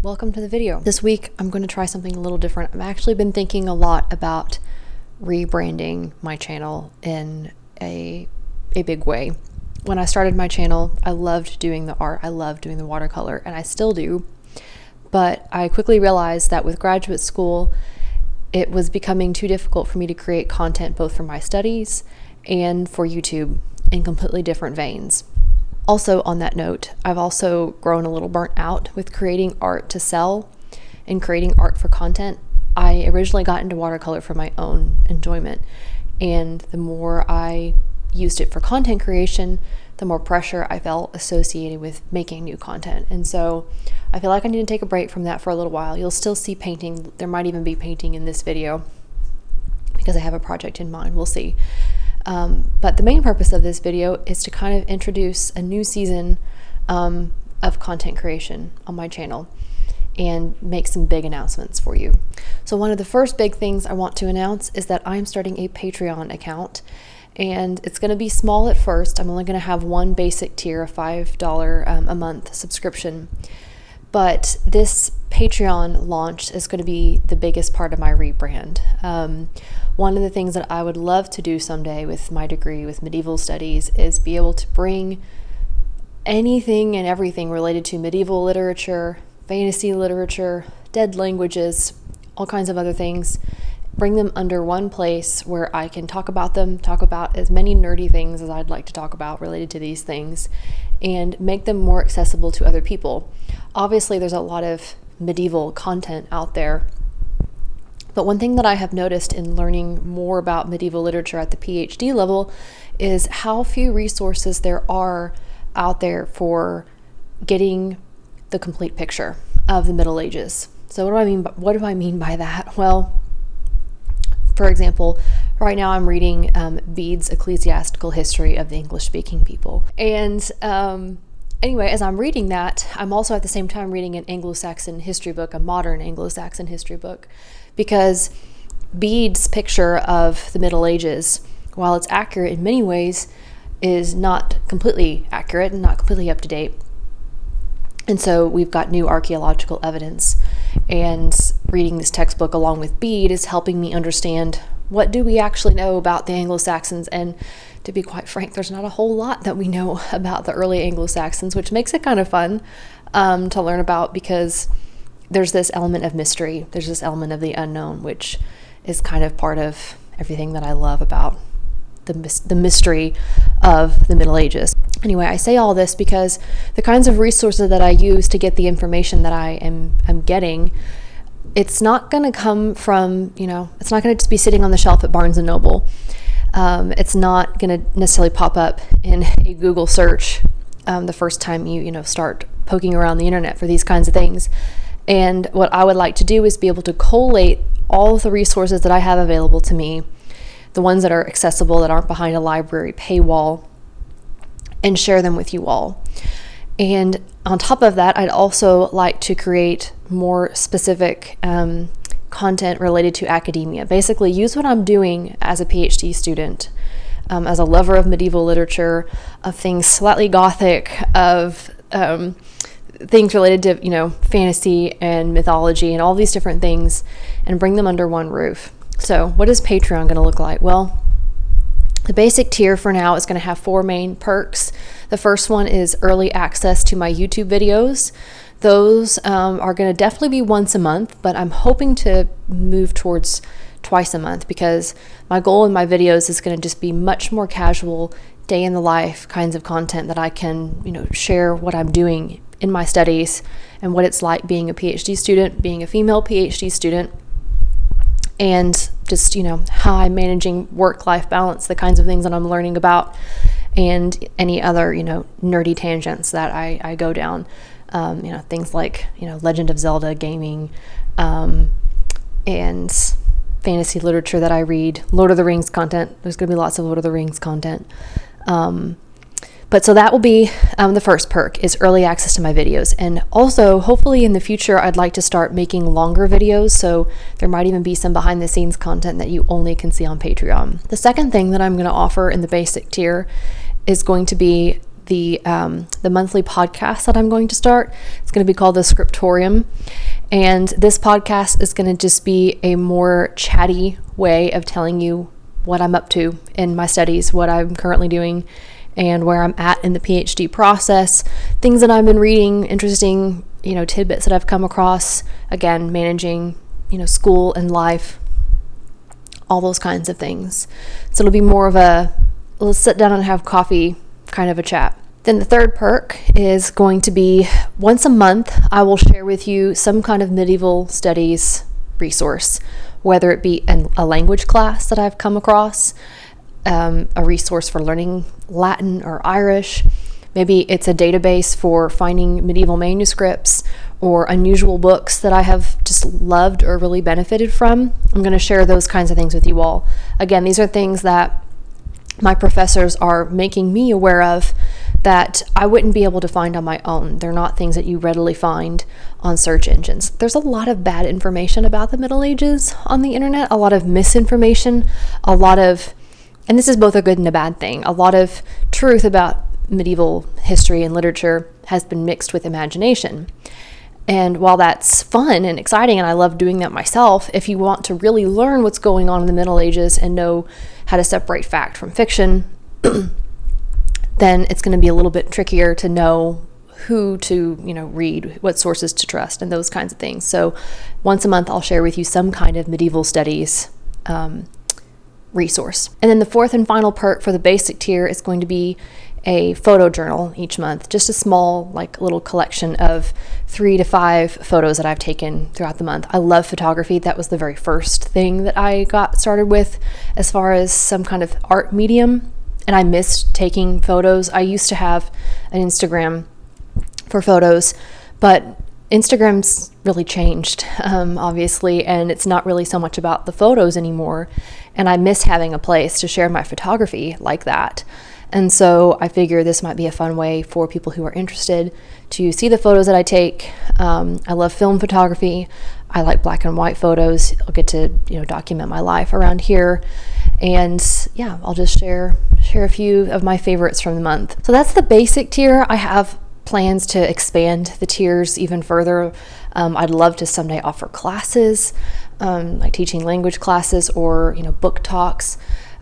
Welcome to the video. This week I'm going to try something a little different. I've actually been thinking a lot about rebranding my channel in a big way. When I started my channel, I loved doing the art, I loved doing the watercolor, and I still do. But I quickly realized that with graduate school, it was becoming too difficult for me to create content both for my studies and for YouTube in completely different veins. Also, on that note, I've also grown a little burnt out with creating art to sell and creating art for content. I originally got into watercolor for my own enjoyment, and the more I used it for content creation, the more pressure I felt associated with making new content. And so I feel like I need to take a break from that for a little while. You'll still see painting. There might even be painting in this video because I have a project in mind. We'll see. But the main purpose of this video is to kind of introduce a new season of content creation on my channel and make some big announcements for you. So one of the first big things I want to announce is that I'm starting a Patreon account, and it's going to be small at first. I'm only going to have one basic tier, a $5 a month subscription. But this Patreon launch is going to be the biggest part of my rebrand. One of the things that I would love to do someday with my degree with medieval studies is be able to bring anything and everything related to medieval literature, fantasy literature, dead languages, all kinds of other things, bring them under one place where I can talk about them, talk about as many nerdy things as I'd like to talk about related to these things, and make them more accessible to other people. Obviously, there's a lot of medieval content out there, but one thing that I have noticed in learning more about medieval literature at the PhD level is how few resources there are out there for getting the complete picture of the Middle Ages. So what do I mean by that? Well, for example, right now I'm reading Bede's Ecclesiastical History of the English-Speaking People. And anyway, as I'm reading that, I'm also at the same time reading an Anglo-Saxon history book, a modern Anglo-Saxon history book, because Bede's picture of the Middle Ages, while it's accurate in many ways, is not completely accurate and not completely up to date. And so we've got new archaeological evidence, and reading this textbook along with Bede is helping me understand what do we actually know about the Anglo-Saxons. And to be quite frank, there's not a whole lot that we know about the early Anglo-Saxons, which makes it kind of fun to learn about, because there's this element of mystery. There's this element of the unknown, which is kind of part of everything that I love about the mystery of the Middle Ages. Anyway, I say all this because the kinds of resources that I use to get the information that I am getting, it's not going to come from, it's not going to just be sitting on the shelf at Barnes & Noble. It's not going to necessarily pop up in a Google search the first time you start poking around the internet for these kinds of things. And what I would like to do is be able to collate all of the resources that I have available to me, the ones that are accessible, that aren't behind a library paywall, and share them with you all. And on top of that, I'd also like to create more specific content related to academia. Basically, use what I'm doing as a PhD student, as a lover of medieval literature, of things slightly gothic, of things related to, fantasy and mythology and all these different things, and bring them under one roof. So what is Patreon going to look like? Well, the basic tier for now is going to have 4 main perks. The first one is early access to my YouTube videos. Those are going to definitely be once a month, but I'm hoping to move towards twice a month, because my goal in my videos is going to just be much more casual, day in the life kinds of content that I can, share what I'm doing in my studies and what it's like being a PhD student, being a female PhD student, and just, how I'm managing work-life balance, the kinds of things that I'm learning about, and any other, nerdy tangents that I go down. Things like, Legend of Zelda gaming, and fantasy literature that I read, Lord of the Rings content. There's going to be lots of Lord of the Rings content. But so that will be the first perk, is early access to my videos. And also, hopefully in the future, I'd like to start making longer videos. So there might even be some behind the scenes content that you only can see on Patreon. The second thing that I'm going to offer in the basic tier is going to be the monthly podcast that I'm going to start. It's going to be called the Scriptorium. And this podcast is going to just be a more chatty way of telling you what I'm up to in my studies, what I'm currently doing, and where I'm at in the PhD process, things that I've been reading, interesting, tidbits that I've come across, again, managing, school and life, all those kinds of things. So it'll be more of a, let's sit down and have coffee kind of a chat. Then the third perk is going to be once a month, I will share with you some kind of medieval studies resource, whether it be a language class that I've come across, a resource for learning Latin or Irish. Maybe it's a database for finding medieval manuscripts or unusual books that I have just loved or really benefited from. I'm going to share those kinds of things with you all. Again, these are things that my professors are making me aware of that I wouldn't be able to find on my own. They're not things that you readily find on search engines. There's a lot of bad information about the Middle Ages on the internet, a lot of misinformation, and this is both a good and a bad thing. A lot of truth about medieval history and literature has been mixed with imagination. And while that's fun and exciting, and I love doing that myself, if you want to really learn what's going on in the Middle Ages and know how to separate fact from fiction, then it's going to be a little bit trickier to know who to, read, what sources to trust, and those kinds of things. So once a month, I'll share with you some kind of medieval studies resource. And then the fourth and final part for the basic tier is going to be a photo journal each month, just a small little collection of 3 to 5 photos that I've taken throughout the month. I love photography. That was the very first thing that I got started with as far as some kind of art medium, and I missed taking photos. I used to have an Instagram for photos, but Instagram's really changed, obviously, and it's not really so much about the photos anymore, and I miss having a place to share my photography like that. And so I figure this might be a fun way for people who are interested to see the photos that I take. I love film photography. I like black and white photos. I'll get to document my life around here, and yeah, I'll just share a few of my favorites from the month. So that's the basic tier. I have plans to expand the tiers even further. I'd love to someday offer classes, like teaching language classes or book talks.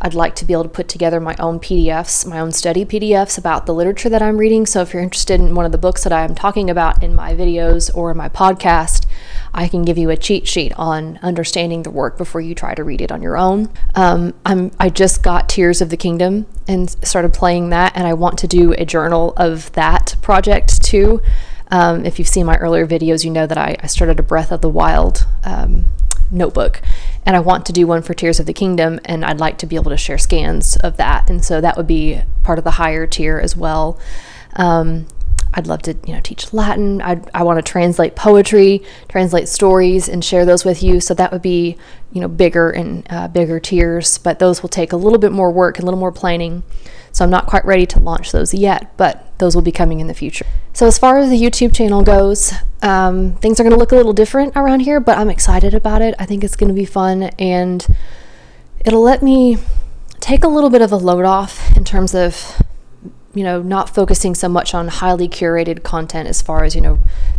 I'd like to be able to put together my own PDFs, my own study PDFs about the literature that I'm reading. So if you're interested in one of the books that I'm talking about in my videos or in my podcast, I can give you a cheat sheet on understanding the work before you try to read it on your own. I just got Tears of the Kingdom and started playing that, and I want to do a journal of that project too. If you've seen my earlier videos, you know that I started a Breath of the Wild notebook, and I want to do one for Tears of the Kingdom, and I'd like to be able to share scans of that, and so that would be part of the higher tier as well. I'd love to teach Latin. I want to translate poetry, translate stories, and share those with you, so that would be bigger and bigger tiers, but those will take a little bit more work, a little more planning, so I'm not quite ready to launch those yet, but those will be coming in the future. So as far as the YouTube channel goes, things are going to look a little different around here, but I'm excited about it. I think it's going to be fun, and it'll let me take a little bit of a load off in terms of not focusing so much on highly curated content as far as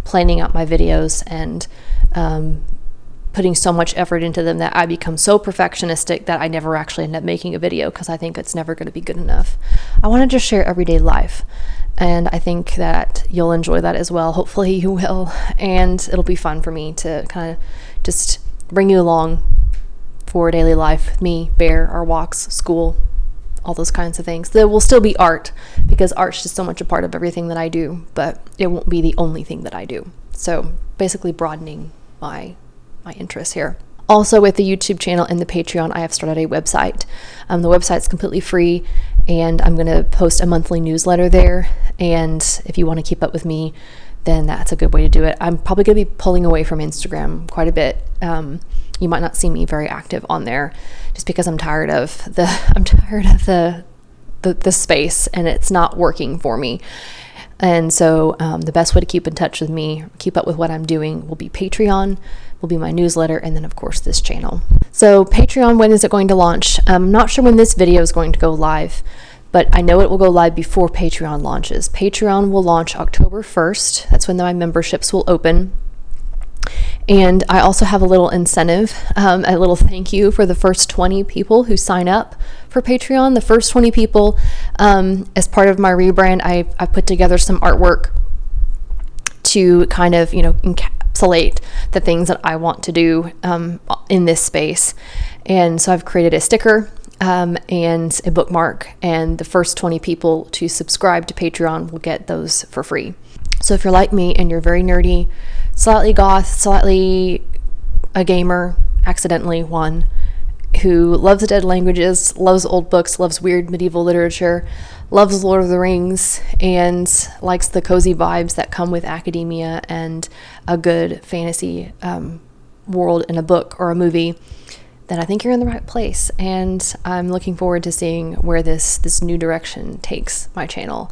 planning out my videos and putting so much effort into them that I become so perfectionistic that I never actually end up making a video because I think it's never going to be good enough. I want to just share everyday life, and I think that you'll enjoy that as well. Hopefully you will, and it'll be fun for me to kind of just bring you along for daily life with me, Bear, our walks, school, all those kinds of things. There will still be art because art's just so much a part of everything that I do, but it won't be the only thing that I do. So basically broadening my interests here. Also, with the YouTube channel and the Patreon, I have started a website. The website's completely free, and I'm going to post a monthly newsletter there. And if you want to keep up with me, then that's a good way to do it. I'm probably going to be pulling away from Instagram quite a bit. You might not see me very active on there, just because I'm tired of the space, and it's not working for me. And so the best way to keep in touch with me, keep up with what I'm doing, will be Patreon, will be my newsletter, and then of course this channel. So Patreon, when is it going to launch? I'm not sure when this video is going to go live, but I know it will go live before Patreon launches. Patreon will launch October 1st. That's when my memberships will open. And I also have a little incentive, a little thank you for the first 20 people who sign up for Patreon. The first 20 people, as part of my rebrand, I put together some artwork to kind of, encapsulate the things that I want to do in this space. And so I've created a sticker and a bookmark, and the first 20 people to subscribe to Patreon will get those for free. So if you're like me and you're very nerdy, slightly goth, slightly a gamer, accidentally one, who loves dead languages, loves old books, loves weird medieval literature, loves Lord of the Rings, and likes the cozy vibes that come with academia and a good fantasy world in a book or a movie, then I think you're in the right place. And I'm looking forward to seeing where this new direction takes my channel.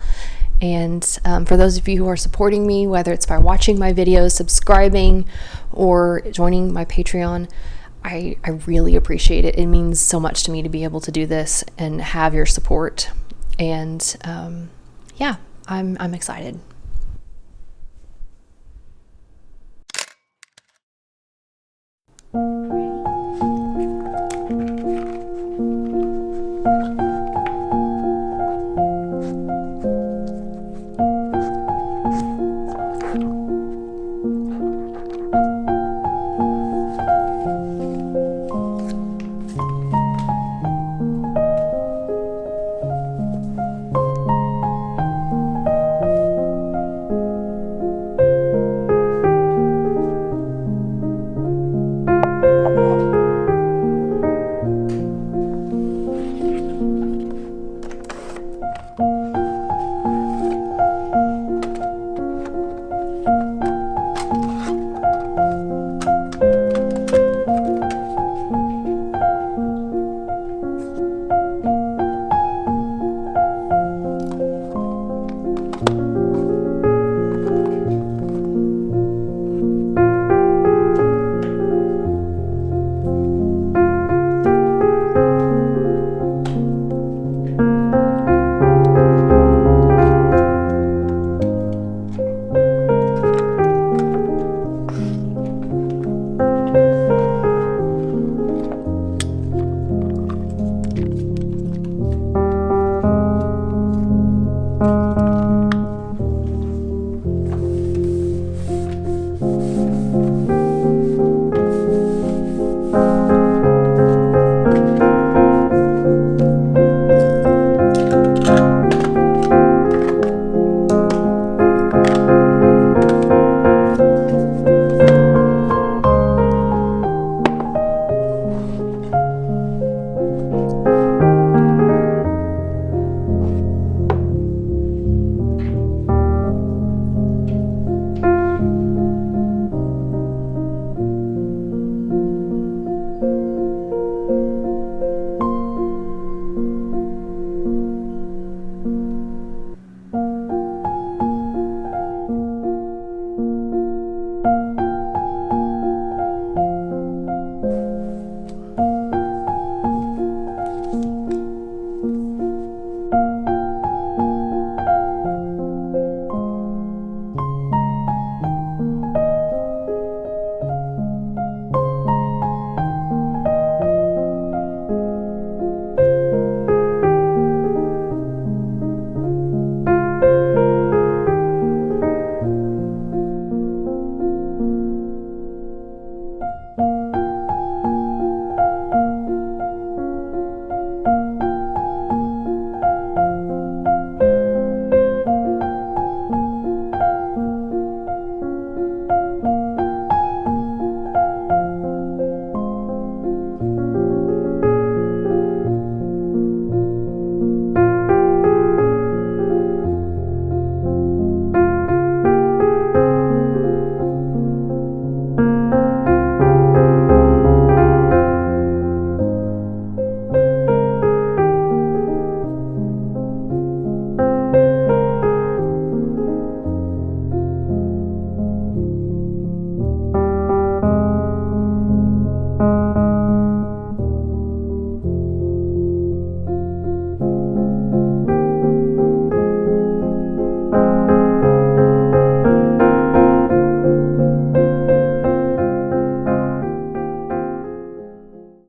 And for those of you who are supporting me, whether it's by watching my videos, subscribing, or joining my Patreon, I really appreciate it. It means so much to me to be able to do this and have your support. And yeah, I'm excited.